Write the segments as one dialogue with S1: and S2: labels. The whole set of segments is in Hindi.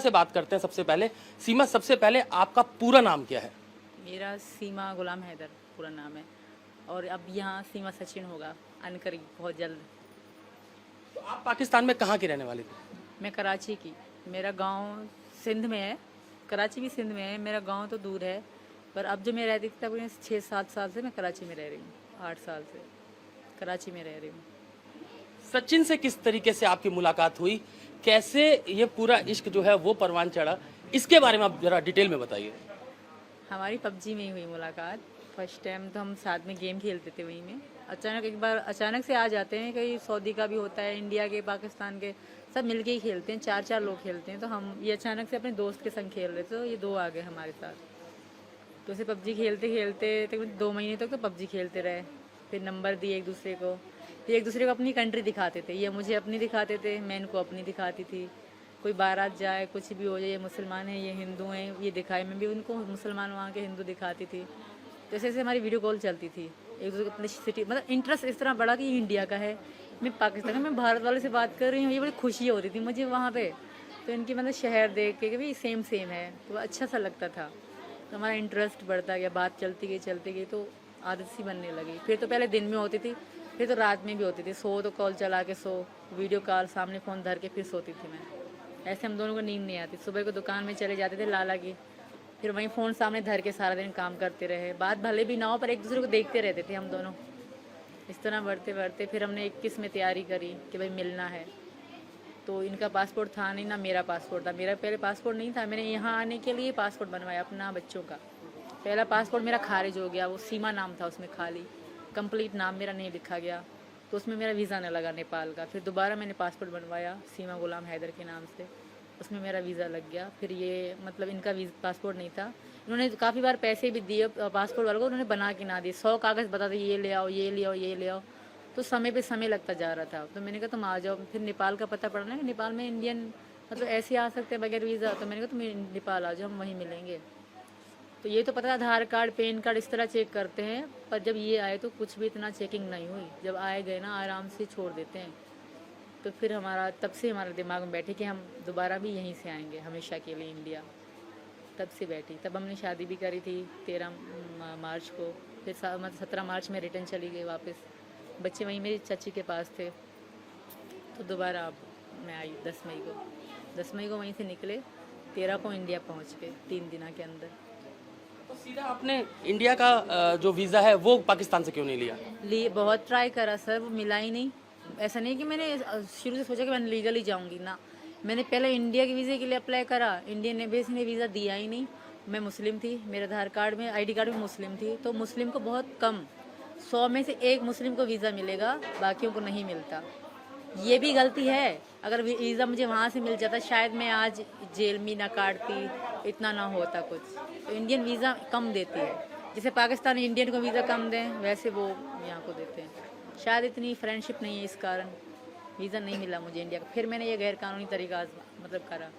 S1: से बात करते हैं सबसे पहले। सीमा, सबसे पहले आपका पूरा नाम क्या है?
S2: मेरा सीमा गुलाम हैदर पूरा नाम है, और अब यहाँ सीमा सचिन होगा अनकरीब बहुत जल्द।
S1: तो आप पाकिस्तान में कहाँ की रहने वाली थी?
S2: मैं कराची की, मेरा गांव सिंध में है, कराची भी सिंध में है, मेरा गांव तो दूर है, पर अब जो मैं रहती थी तब 6-7 साल से मैं कराची में रह रही हूँ, 8 साल से कराची में रह रही हूँ।
S1: सचिन से किस तरीके से आपकी मुलाकात हुई, कैसे ये पूरा इश्क जो है वो परवान चढ़ा, इसके बारे में आप जरा डिटेल में बताइए।
S2: हमारी पबजी में ही हुई मुलाकात। फर्स्ट टाइम तो हम साथ में गेम खेलते थे वहीं में, अचानक एक बार अचानक से आ जाते हैं, कहीं सऊदी का भी होता है, इंडिया के, पाकिस्तान के, सब मिलके ही खेलते हैं, 4-4 लोग खेलते हैं। तो हम ये अचानक से अपने दोस्त के संग खेल रहे थे, तो ये 2 आ गए हमारे साथ। तो उसे पबजी खेलते खेलते तकरीबन 2 महीने तक तो पबजी खेलते रहे। फिर नंबर दिए एक दूसरे को, फिर एक दूसरे को अपनी कंट्री दिखाते थे, ये मुझे अपनी दिखाते थे, मैं इनको अपनी दिखाती थी। कोई बारात जाए, कुछ भी हो जाए, ये मुसलमान हैं, ये हिंदू हैं, ये दिखाए, मैं भी उनको मुसलमान वहाँ के हिंदू दिखाती थी। जैसे जैसे हमारी वीडियो कॉल चलती थी, एक दूसरे को अपनी सिटी, मतलब इंटरेस्ट इस तरह बढ़ा कि ये इंडिया का है, मैं पाकिस्तान का, मैं भारत वाले से बात कर रही हूँ, ये बड़ी खुशी हो रही थी मुझे वहाँ पे। तो इनकी मतलब शहर देख के कि भाई सेम सेम है, तो अच्छा सा लगता था। तो हमारा इंटरेस्ट बढ़ता गया, बात चलती गई तो आदत सी बनने लगी। फिर तो पहले दिन में होती थी, फिर तो रात में भी होती थी, सो तो कॉल चला के सो, वीडियो कॉल सामने फ़ोन धर के फिर सोती थी मैं। ऐसे हम दोनों को नींद नहीं आती। सुबह को दुकान में चले जाते थे लाला की, फिर वहीं फ़ोन सामने धर के सारा दिन काम करते रहे, बात भले भी ना हो पर एक दूसरे को देखते रहते थे हम दोनों। इस तरह बढ़ते बढ़ते फिर हमने 21 में तैयारी करी कि भाई मिलना है। तो इनका पासपोर्ट था नहीं, ना मेरा पासपोर्ट था। मेरा पहले पासपोर्ट नहीं था, मैंने यहाँ आने के लिए पासपोर्ट बनवाया अपना बच्चों का। पहला पासपोर्ट मेरा खारिज हो गया, वो सीमा नाम था उसमें, खाली कंप्लीट नाम मेरा नहीं लिखा गया, तो उसमें मेरा वीज़ा नहीं लगा नेपाल का। फिर दोबारा मैंने पासपोर्ट बनवाया सीमा गुलाम हैदर के नाम से, उसमें मेरा वीज़ा लग गया। फिर ये मतलब इनका पासपोर्ट नहीं था, इन्होंने काफ़ी बार पैसे भी दिए पासपोर्ट वालों को, उन्होंने बना के ना दिए, 100 कागज़ बताते ये ले आओ, ये ले आओ, ये ले आओ, तो समय पे समय लगता जा रहा था। तो मैंने कहा तुम आ जाओ। फिर नेपाल का पता पड़ा ना कि नेपाल में इंडियन मतलब ऐसे आ सकते हैं बगैर वीज़ा, तो मैंने कहा तुम नेपाल आ जाओ, हम वहीं मिलेंगे। तो ये तो पता है आधार कार्ड, पैन कार्ड इस तरह चेक करते हैं, पर जब ये आए तो कुछ भी इतना चेकिंग नहीं हुई। जब आए गए ना आराम से छोड़ देते हैं। तो फिर हमारा तब से हमारे दिमाग में बैठे कि हम दोबारा भी यहीं से आएंगे हमेशा के लिए इंडिया। तब से बैठी, तब हमने शादी भी करी थी 13 मार्च को। फिर मतलब 17 मार्च में रिटर्न चली गई वापस, बच्चे वहीं मेरी चाची के पास थे। तो दोबारा अब मैं आई 10 मई को वहीं से निकले, 13 को इंडिया पहुंच गए 3 दिन के अंदर।
S1: तो सीधा आपने इंडिया का जो वीज़ा है वो पाकिस्तान से क्यों नहीं लिया?
S2: लिए बहुत ट्राई करा सर, वो मिला ही नहीं। ऐसा नहीं कि मैंने शुरू से सोचा कि मैं लीगली जाऊंगी ना, मैंने पहले इंडिया के वीज़े के लिए अप्लाई करा, इंडियन एम्बेसी ने वीज़ा दिया ही नहीं। मैं मुस्लिम थी, मेरे आधार कार्ड में, आईडी कार्ड में मुस्लिम थी, तो मुस्लिम को बहुत कम, 100 में से 1 मुस्लिम को वीज़ा मिलेगा, बाकियों को नहीं मिलता। ये भी गलती है, अगर वीज़ा मुझे वहाँ से मिल जाता शायद मैं आज जेल में ना काटती, इतना ना होता कुछ। तो इंडियन वीज़ा कम देती है, जैसे पाकिस्तान इंडियन को वीज़ा कम दें वैसे वो यहाँ को देते हैं। शायद इतनी फ्रेंडशिप नहीं है, इस कारण वीज़ा नहीं मिला मुझे इंडिया का। फिर मैंने ये गैर कानूनी तरीका मतलब करा।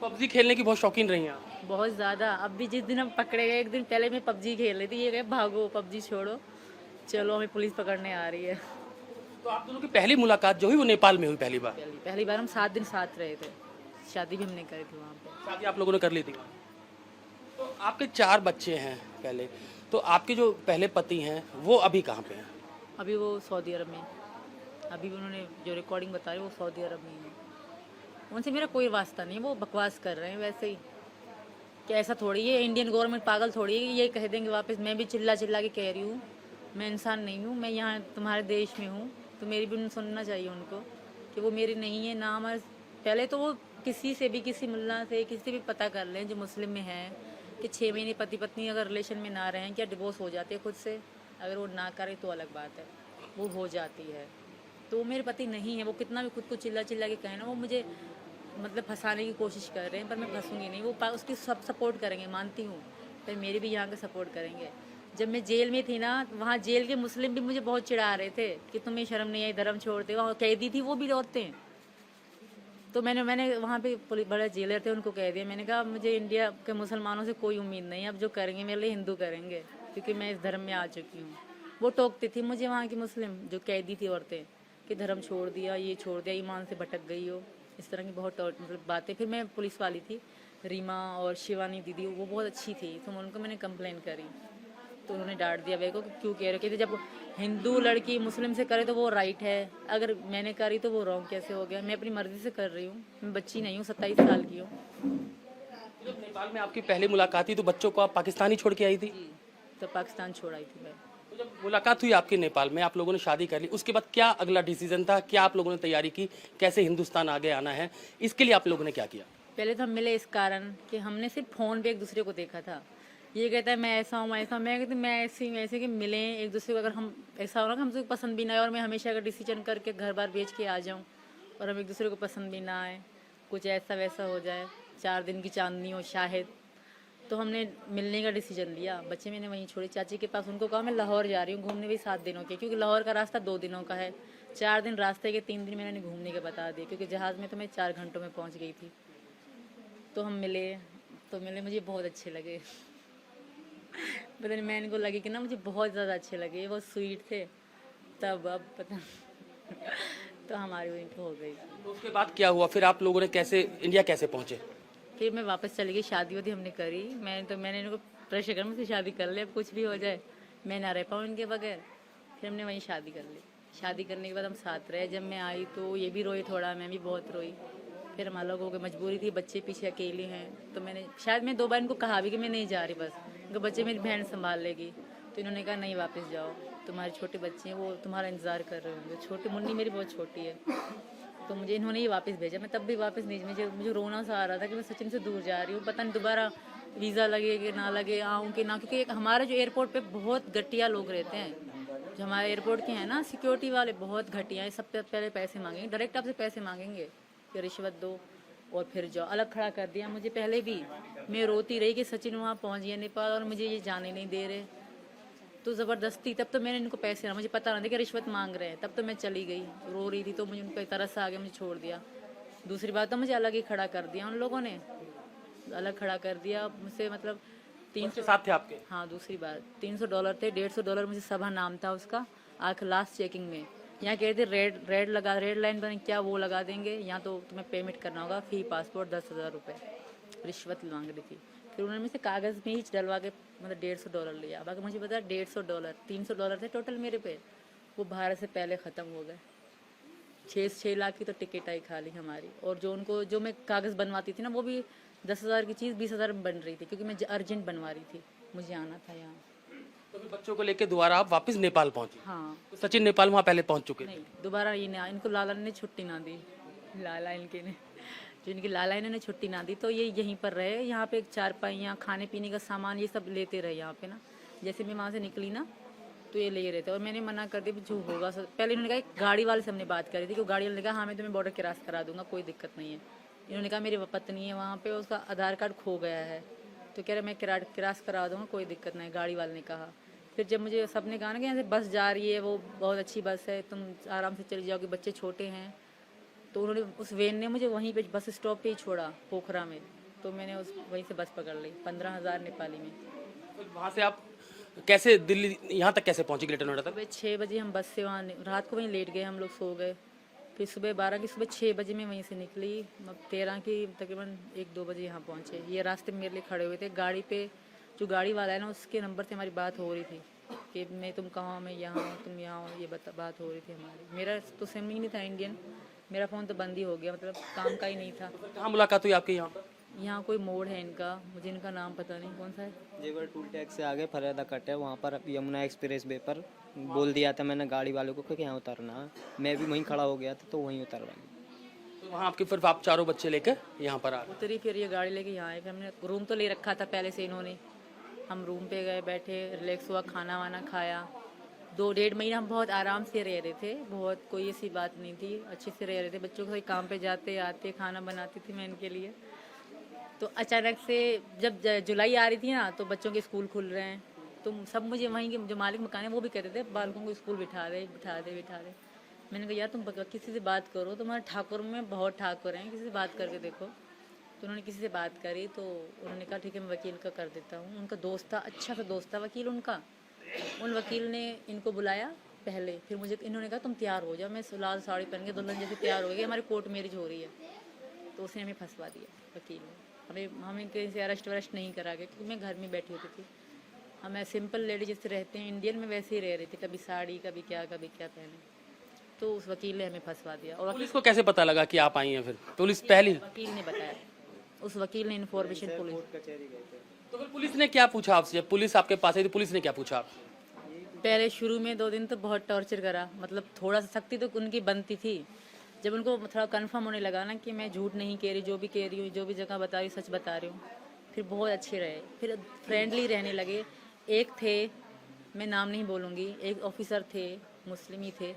S1: पबजी खेलने की बहुत शौकीन रही हैं आप?
S2: बहुत ज़्यादा। अब भी जिस दिन हम पकड़े गए, एक दिन पहले मैं पबजी खेल रही थी, ये गए भागो पबजी छोड़ो, चलो हमें पुलिस पकड़ने आ रही है।
S1: तो आप दोनों की पहली मुलाकात जो हुई वो नेपाल में हुई पहली बार?
S2: पहली बार हम 7 दिन साथ रहे थे, शादी भी हमने करी थी वहाँ पे।
S1: शादी आप लोगों ने कर ली थी? तो आपके 4 बच्चे हैं पहले, तो आपके जो पहले पति हैं वो अभी कहाँ पे हैं?
S2: अभी वो सऊदी अरब में, अभी भी उन्होंने जो रिकॉर्डिंग बता रहे वो सऊदी अरब में है। उनसे मेरा कोई वास्ता नहीं, वो बकवास कर रहे हैं वैसे ही, कि ऐसा थोड़ी है, इंडियन गवर्नमेंट पागल थोड़ी है कि ये कह देंगे वापस। मैं भी चिल्ला चिल्ला के कह रही हूँ, मैं इंसान नहीं हूँ, मैं यहाँ तुम्हारे देश में हूँ, तो मेरी भी सुनना चाहिए उनको कि वो मेरी नहीं है ना। हमारे पहले तो वो किसी से भी, किसी मुल्ला से, किसी से भी पता कर लें जो मुस्लिम में है, कि 6 महीने पति पत्नी अगर रिलेशन में ना रहें, क्या डिवोर्स हो जाती है खुद से? अगर वो ना करे तो अलग बात है, वो हो जाती है। तो वो मेरे पति नहीं है, वो कितना भी खुद को चिल्ला चिल्ला के कहे ना, वो मुझे मतलब फंसाने की कोशिश कर रहे हैं, पर मैं फंसूंगी नहीं। वो उसकी सब सपोर्ट करेंगे, मानती हूँ, पर मेरी भी यहाँ के सपोर्ट करेंगे। जब मैं जेल में थी ना, वहाँ जेल के मुस्लिम भी मुझे बहुत चिढ़ा रहे थे कि तुम्हें शर्म नहीं आई, धर्म छोड़ते। वहाँ कैदी थी वो भी औरतें हैं। तो मैंने वहाँ पे बड़े जेलर थे, उनको कह दिया, मैंने कहा मुझे इंडिया के मुसलमानों से कोई उम्मीद नहीं है, अब जो करेंगे मेरे लिए हिंदू करेंगे, क्योंकि मैं इस धर्म में आ चुकी हूँ। वो टोकती थी मुझे वहाँ की मुस्लिम जो कैदी थी औरतें, कि धर्म छोड़ दिया, ये छोड़ दिया, ईमान से भटक गई हो। इस तरह की बहुत मतलब बातें। फिर मैं पुलिस वाली थी, रीमा और शिवानी दीदी, वो बहुत अच्छी थी, तो उनको मैंने कंप्लेन करी, तो उन्होंने डांट दिया मेरे को कि क्यों कह रहे हो, कहते जब हिंदू लड़की मुस्लिम से करे तो वो राइट है, अगर मैंने करी तो वो रॉन्ग कैसे हो गया, मैं अपनी मर्जी से कर रही हूँ, मैं बच्ची नहीं हूँ, 27 साल की हूँ।
S1: जब नेपाल में आपकी पहली मुलाकात थी तो बच्चों को आप पाकिस्तान ही छोड़ के आई थी?
S2: जी, तो पाकिस्तान छोड़ आई थी मैं।
S1: तो जब मुलाकात हुई आपकी नेपाल में, आप लोगों ने शादी कर ली, उसके बाद क्या अगला डिसीजन था, क्या आप लोगों ने तैयारी की, कैसे हिंदुस्तान आगे आना है, इसके लिए आप लोगों ने क्या किया?
S2: पहले तो हम मिले इस कारण कि हमने सिर्फ फ़ोन पे एक दूसरे को देखा था। ये कहता है मैं ऐसा हूँ, मैं ऐसा हूँ, मैं कहती मैं ऐसी मैं ऐसे कि मिलें एक दूसरे को, अगर हम ऐसा हो ना कि हमसे पसंद भी ना आए, और मैं हमेशा अगर डिसीजन करके घर बार बेच के आ जाऊँ और हम एक दूसरे को पसंद भी ना आए, कुछ ऐसा वैसा हो जाए, 4 दिन की चांदनी हो शायद, तो हमने मिलने का डिसीजन लिया। बच्चे मैंने वहीं छोड़े चाची के पास, उनको कहा मैं लाहौर जा रही हूँ घूमने भी 7 दिनों के, क्योंकि लाहौर का रास्ता 2 दिनों का है, 4 दिन रास्ते के, 3 दिन मैंने घूमने के बता दिए, क्योंकि जहाज़ में तो मैं 4 घंटों में पहुँच गई थी। तो हम मिले, तो मिले, मुझे बहुत अच्छे लगे। पता नहीं, मैं इनको लगी कि ना मुझे बहुत ज़्यादा अच्छे लगे, बहुत स्वीट थे, तब अब पता तो हमारी वहीं पे हो गई।
S1: तो उसके बाद क्या हुआ, फिर आप लोगों ने कैसे इंडिया कैसे पहुंचे?
S2: फिर मैं वापस चली गई, शादी वादी हमने करी, मैंने इनको प्रेशर कर, मुझसे शादी कर ले, अब कुछ भी हो जाए मैं ना रह पाऊँ इनके बगैर। फिर हमने वहीं शादी कर ली। शादी करने के बाद हम साथ रहे। जब मैं आई तो ये भी रोई थोड़ा, मैं भी बहुत रोई। फिर हम अलग हो गए, मजबूरी थी, बच्चे पीछे अकेले हैं, तो मैंने शायद मैं 2 बार इनको कहा भी कि मैं नहीं जा रही, बस इनको बच्चे मेरी बहन संभाल लेगी, तो इन्होंने कहा नहीं वापस जाओ, तुम्हारे छोटे बच्चे हैं, वो तुम्हारा इंतज़ार कर रहे होंगे, छोटी मुन्नी मेरी बहुत छोटी है, तो मुझे इन्होंने ही वापस भेजा। मैं तब भी वापस नहीं, मुझे रोना सा आ रहा था कि मैं सचिन से दूर जा रही हूँ, पता नहीं दोबारा वीज़ा लगे कि ना लगे, आऊँ कि ना, क्योंकि हमारे जो एयरपोर्ट पे बहुत घटिया लोग रहते हैं, जो हमारे एयरपोर्ट के हैं ना सिक्योरिटी वाले, बहुत घटिया है। सबसे पहले पैसे मांगेंगे, डायरेक्ट आपसे पैसे मांगेंगे कि रिश्वत दो और फिर जाओ। अलग खड़ा कर दिया मुझे पहले भी, मैं रोती रही कि सचिन वहाँ पहुँच गया नेपाल और मुझे ये जाने नहीं दे रहे, तो ज़बरदस्ती, तब तो मैंने इनको पैसे ना, मुझे पता ना था कि रिश्वत मांग रहे हैं, तब तो मैं चली गई, रो रही थी, तो मुझे उनका तरस आ गया, मुझे छोड़ दिया। दूसरी बात तो मुझे अलग ही खड़ा कर दिया उन लोगों ने, अलग खड़ा कर दिया मुझसे, मतलब
S1: बच्चे साथ थे आपके?
S2: हाँ, दूसरी बात $300 थे, $150 मुझे सभा नाम था उसका, लास्ट चेकिंग में। यहाँ कह रहे थे रेड लाइन पर क्या वो लगा देंगे, यहाँ तो तुम्हें पेमेंट करना होगा, फी पासपोर्ट 10,000 रुपये रिश्वत मांग रही थी। फिर उन्होंने मुझसे कागज़ में ही डलवा के मतलब $150 लिया। बाकी मुझे पता $150 $300 थे टोटल मेरे पे, वो भारत से पहले ख़त्म हो गए। 6 लाख की तो टिकट आई खाली हमारी, और जो मैं कागज़ बनवाती थी ना, वो भी 10,000 की चीज़ 20,000 में बन रही थी, क्योंकि मैं अर्जेंट बनवा रही थी, मुझे आना था यहाँ।
S1: तो फिर बच्चों को लेकर दोबारा आप वापस नेपाल पहुंची?
S2: हाँ,
S1: तो सचिन नेपाल वहाँ पहले पहुंच चुके थे?
S2: नहीं दोबारा ये ना, इनको लाला ने छुट्टी ना दी, लाला इनके ने, जो इनकी लाला इन्होंने छुट्टी ना दी, तो ये यहीं पर रहे। यहाँ पे एक चारपाइयाँ, खाने पीने का सामान, ये सब लेते रहे यहाँ पे ना। जैसे मैं वहाँ से निकली ना, तो ये ले रहे थे, और मैंने मना कर दिया जो होगा पहले इन्होंने कहा, गाड़ी वाले से हमने बात करी थी, कि गाड़ी वाले ने कहा हाँ मैं तुम्हें बॉर्डर क्रॉस करा दूंगा, कोई दिक्कत नहीं है। इन्होंने कहा मेरी पत्नी है वहाँ पे, उसका आधार कार्ड खो गया है, तो कह रहे मैं क्रॉस करा दूंगा, कोई दिक्कत नहीं, गाड़ी वाले ने कहा। फिर जब मुझे सबने कहा ना कि यहाँ से बस जा रही है, वो बहुत अच्छी बस है, तुम आराम से चली जाओगे, बच्चे छोटे हैं, तो उन्होंने उस वेन ने मुझे वहीं पे बस स्टॉप पे ही छोड़ा, पोखरा में, तो मैंने वहीं से बस पकड़ ली 15,000 नेपाली में।
S1: फिर वहाँ से आप कैसे दिल्ली यहाँ तक कैसे पहुँचे, ग्रेटर नोएडा तक?
S2: सुबह 6 बजे हम बस से वहाँ रात को वहीं लेट गए, हम लोग सो गए। फिर सुबह 6 बजे मैं वहीं से निकली, 13 की तकरीबन 1-2 बजे यहाँ पहुँचे। ये रास्ते में मेरे लिए खड़े हुए थे, गाड़ी पे जो गाड़ी वाला है ना, उसके नंबर से हमारी बात हो रही थी कि मैं तुम कहाँ, मैं यहाँ हूँ, तुम यहाँ हो, ये बात हो रही थी हमारी। मेरा तो सिम ही नहीं था इंडियन, मेरा फ़ोन तो बंद ही हो गया, मतलब काम का ही नहीं था।
S1: तो फिर कहाँ मुलाकात हुई आपकी यहाँ पर?
S2: यहाँ कोई मोड़ है इनका, मुझे इनका नाम पता नहीं कौन सा है।
S3: जेवर टूल टैक्स से आगे फरियादा कट है, वहाँ पर यमुना एक्सप्रेस वे पर बोल दिया था मैंने गाड़ी वालों को कि यहाँ उतरना है। मैं भी वहीं खड़ा हो गया था, तो वहीं उतर गया।
S1: तो वहाँ आपके फिर आप चारों बच्चे लेकर यहाँ पर आ गए?
S2: उतरी, फिर ये गाड़ी लेके यहाँ आए। फिर हमने रूम तो ले रखा था पहले से इन्होंने, हम रूम पे गए, बैठे, रिलैक्स हुआ, खाना वाना खाया। 2-1.5 महीना हम बहुत आराम से रह रहे थे, बहुत कोई ऐसी बात नहीं थी, अच्छे से रह रहे थे। बच्चों के काम पे जाते आते खाना बनाती थी मैं इनके लिए। तो अचानक से जब जुलाई आ रही थी ना, तो बच्चों के स्कूल खुल रहे हैं, तो सब मुझे वहीं के जो मालिक मकान है वो भी कहते थे बालकों को स्कूल बिठा दे। मैंने कहा यार तुम किसी से बात करो, तुम्हारे ठाकुर में बहुत ठाकुर हैं, किसी से बात करके देखो। तो उन्होंने किसी से बात करी, तो उन्होंने कहा ठीक है मैं वकील का कर देता हूँ। उनका दोस्त था, अच्छा सा दोस्त था वकील उनका। उन वकील ने इनको बुलाया पहले, फिर मुझे इन्होंने कहा तुम तैयार हो जाओ। मैं लाल साड़ी पहन के दुल्हन जैसे तैयार हो गई, हमारी कोर्ट मैरिज हो रही है। तो उसने हमें फंसवा दिया वकील ने। हमें कहीं से अरेस्ट वरेस्ट नहीं करा गया क्योंकि मैं घर में बैठी होती थी। हमें सिंपल लेडी जैसे रहते हैं इंडियन में वैसे ही रह रही थी, कभी साड़ी कभी क्या पहने। तो उस वकील ने हमें फंसवा दिया। और
S1: पुलिस को कैसे पता लगा कि आप आई हैं? फिर पुलिस पहली
S2: वकील ने बताया, उस वकील ने इन्फॉर्मेशन पुलिस।
S3: कचहरी गए थे।
S1: तो फिर पुलिस ने क्या पूछा आपसे? जब पुलिस आपके पास आई तो पुलिस ने क्या पूछा आपसे?
S2: पहले शुरू में 2 दिन तो बहुत टॉर्चर करा, मतलब थोड़ा सा सख्ती तो उनकी बनती थी। जब उनको थोड़ा कंफर्म होने लगा ना कि मैं झूठ नहीं कह रही, जो भी कह रही हूँ, जो भी जगह बता रही हूँ सच बता रही हूँ, फिर बहुत अच्छे रहे, फिर फ्रेंडली रहने लगे। एक थे, मैं नाम नहीं बोलूँगी, एक ऑफिसर थे, मुस्लिम ही थे,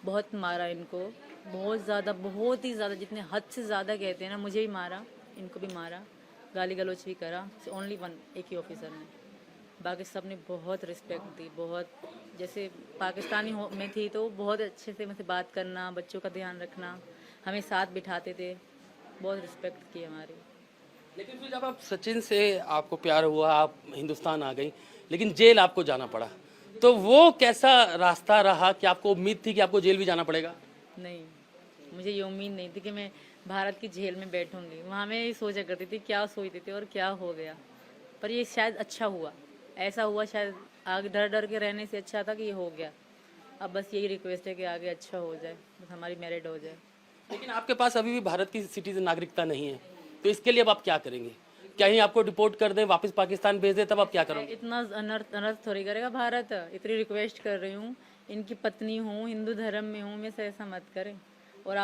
S2: बहुत मारा इनको, बहुत ज़्यादा, बहुत ही ज़्यादा, जितने हद से ज़्यादा कहते हैं ना, मुझे भी मारा, इनको भी मारा, गाली गलौज भी करा। ओनली वन, एक ही ऑफिसर ने, बाकी सब ने बहुत रिस्पेक्ट दी। बहुत जैसे पाकिस्तानी में थी तो बहुत अच्छे से मुझसे बात करना, बच्चों का ध्यान रखना, हमें साथ बिठाते थे, बहुत रिस्पेक्ट की हमारी।
S1: लेकिन फिर जब आप सचिन से आपको प्यार हुआ, आप हिंदुस्तान आ गई, लेकिन जेल आपको जाना पड़ा, तो वो कैसा रास्ता रहा कि आपको उम्मीद थी कि आपको जेल भी जाना पड़ेगा?
S2: नहीं, मुझे ये उम्मीद नहीं थी कि मैं भारत की जेल में बैठूंगी। वहाँ मैं ये सोचा करती थी क्या सोचती थी और क्या हो गया, पर ये शायद अच्छा हुआ, ऐसा हुआ शायद आगे डर डर के रहने से अच्छा था कि ये हो गया। अब बस यही रिक्वेस्ट है कि आगे अच्छा हो जाए, बस हमारी मैरिड हो जाए।
S1: लेकिन आपके पास अभी भी भारत की सिटीजन नागरिकता नहीं है, तो इसके लिए अब आप क्या करेंगे? कहीं आपको डिपोर्ट कर दें, वापस पाकिस्तान भेज दें, तब आप क्या करोगे?
S2: इतना अनर्थ थोड़ी करेगा भारत, इतनी रिक्वेस्ट कर रही हूँ, इनकी पत्नी हूँ, हिंदू धर्म में हूँ, मैं से ऐसा मत करें। और आप